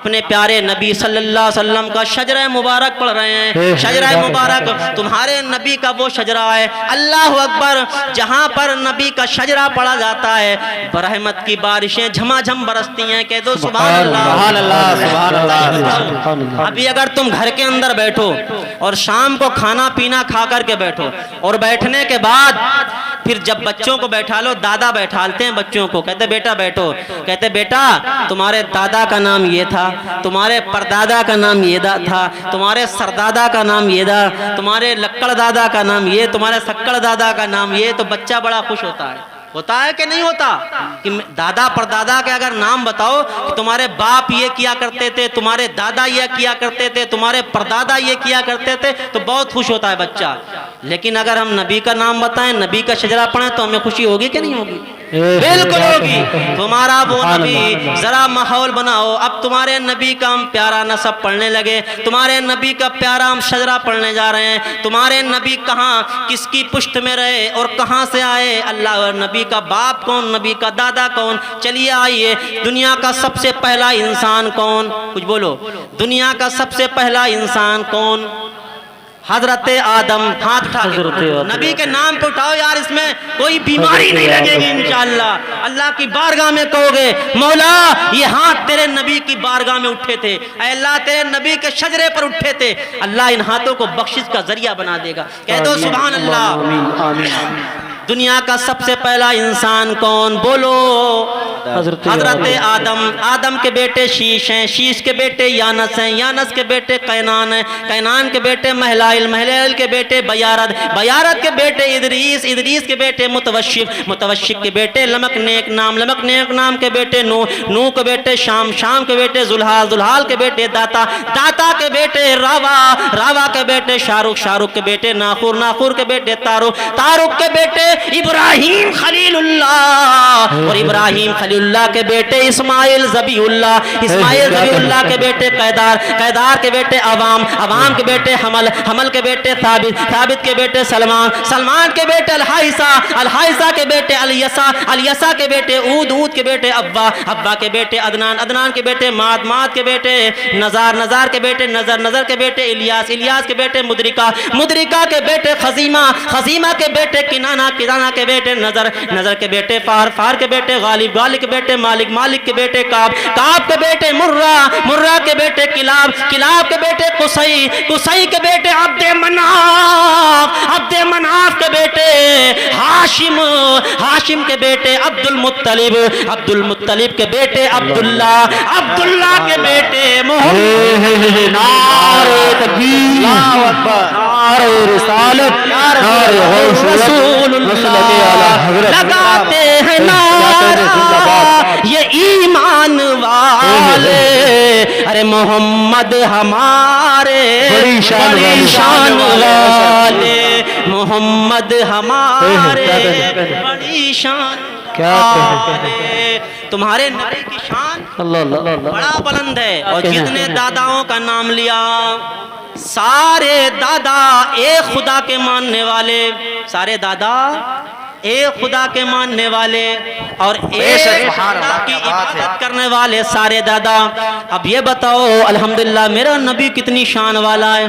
اپنے پیارے نبی صلی اللہ علیہ وسلم کا شجرہ مبارک پڑھ رہے ہیں. شجرہ مبارک تمہارے نبی کا وہ شجرہ ہے. اللہ اکبر. جہاں پر نبی کا شجرہ پڑھا جاتا ہے رحمت کی بارشیں جھما جھم برستی ہیں. کہہ دو سبحان اللہ. سبحان اللہ سبحان اللہ. ابھی اگر تم گھر کے اندر بیٹھو اور شام کو کھانا پینا کھا کر کے بیٹھو اور بیٹھنے کے بعد پھر جب بچوں کو بیٹھا لو, دادا بیٹھالتے ہیں بچوں کو, کہتے بیٹا بیٹھو, کہتے بیٹا تمہارے دادا کا نام یہ تھا, تمہارے پردادا کا نام یہ تھا, تمہارے سردادا کا نام یہ تھا, تمہارے لکڑ دادا کا نام یہ, تمہارے سکڑ دادا کا نام یہ. تو بچہ بڑا خوش ہوتا ہے. ہوتا ہے کہ نہیں ہوتا؟ کہ دادا پردادا کے اگر نام بتاؤ کہ تمہارے باپ یہ کیا کرتے تھے, تمہارے دادا یہ کیا کرتے تھے, تمہارے پردادا یہ کیا کرتے تھے, تو بہت خوش ہوتا ہے بچہ. لیکن اگر ہم نبی کا نام بتائیں, نبی کا شجرہ پڑھیں, تو ہمیں خوشی ہوگی کہ نہیں ہوگی؟ بالکل ہوگی. تمہارا وہ نبی, ذرا ماحول بناؤ. اب تمہارے نبی کا ہم پیارا نسب پڑھنے لگے, تمہارے نبی کا پیارا ہم شجرہ پڑھنے جا رہے ہیں. تمہارے نبی کہاں کس کی پشت میں رہے اور کہاں سے آئے, اللہ اور نبی کا باپ کون, نبی کا دادا کون. چلیے آئیے, دنیا کا سب سے پہلا انسان کون, کچھ بولو. دنیا کا سب سے پہلا انسان کون؟ حضرت آدم. ہاتھ اٹھا کے نبی کے نام پہ اٹھاؤ یار, اس میں کوئی بیماری نہیں لگے گی انشاءاللہ. اللہ کی بارگاہ میں کہو گے مولا یہ ہاتھ تیرے نبی کی بارگاہ میں اٹھے تھے, اے اللہ تیرے نبی کے شجرے پر اٹھے تھے, اللہ ان ہاتھوں کو بخشش کا ذریعہ بنا دے گا. کہہ دو سبحان اللہ. دنیا کا سب سے پہلا انسان کون, بولو. حضرت آدم. آدم کے بیٹے شیش ہیں, شیش کے بیٹے یانس ہیں, یانس کے بیٹے قینان ہیں, قینان کے بیٹے مہلائل, مہلائل کے بیٹے بیارد, بیارد کے بیٹے ادریس, ادریس کے بیٹے متوشق, متوشق کے بیٹے لمک نیک نام, لمک نیک نام کے بیٹے نوح, نوح کے بیٹے شام, شام کے بیٹے زلحال, زلحال کے بیٹے داتا, داتا کے بیٹے راوا, راوا کے بیٹے شارق, شارق کے بیٹے ناخور, ناخور کے بیٹے تارق, تارق کے بیٹے ابراہیم خلیل اللہ, اور ابراہیم خلیل اللہ کے بیٹے اسماعیل ذبیح اللہ, اسماعیل ذبیح اللہ کے بیٹے قیدار, قیدار کے بیٹے عوام, عوام کے بیٹے حمل, حمل کے بیٹے ثابت, ثابت کے بیٹے سلمان, سلمان کے بیٹے الحائسہ, الحائسہ کے بیٹے الیسا, الیسا کے بیٹے عود, عود کے بیٹے ابا, ابا کے بیٹے عدنان, عدنان کے بیٹے ماد, ماد کے بیٹے نزار, نزار کے بیٹے نظر, نظر کے بیٹے الیاس, الیاس کے بیٹے مدرکہ, مدرکہ کے بیٹے خزیمہ, خزیمہ کے بیٹے کنانہ, کنانہ کے بیٹے نظر, نظر کے بیٹے فار, فار کے بیٹے غالب, غالب کے بیٹے مالک, مالک کے بیٹے کعب, کعب کے بیٹے مرہ, مرہ کے بیٹے کلاب, کلاب کے بیٹے قصی, قصی کے بیٹے عبد مناف, عبد مناف کے بیٹے ہاشم, ہاشم کے بیٹے عبد المطلب, عبد المطلب کے بیٹے عبداللہ, عبداللہ کے بیٹے محمد. نعرہ تکبیر, نعرہ رسالت, نعرہ رسول اللہ. لگاتے ہیں نعرہ یہ ایمان والے, ارے محمد ہمارے بڑی شان والے, محمد ہمارے بڑی شان والے. تمہارے نبی کی شان بڑا بلند ہے. اور جتنے داداؤں کا نام لیا سارے دادا ایک خدا کے ماننے والے, سارے دادا ایک خدا کے ماننے والے اور ایک خدا کی عبادت کرنے والے سارے دادا. اب یہ بتاؤ الحمدللہ میرا نبی کتنی شان والا ہے.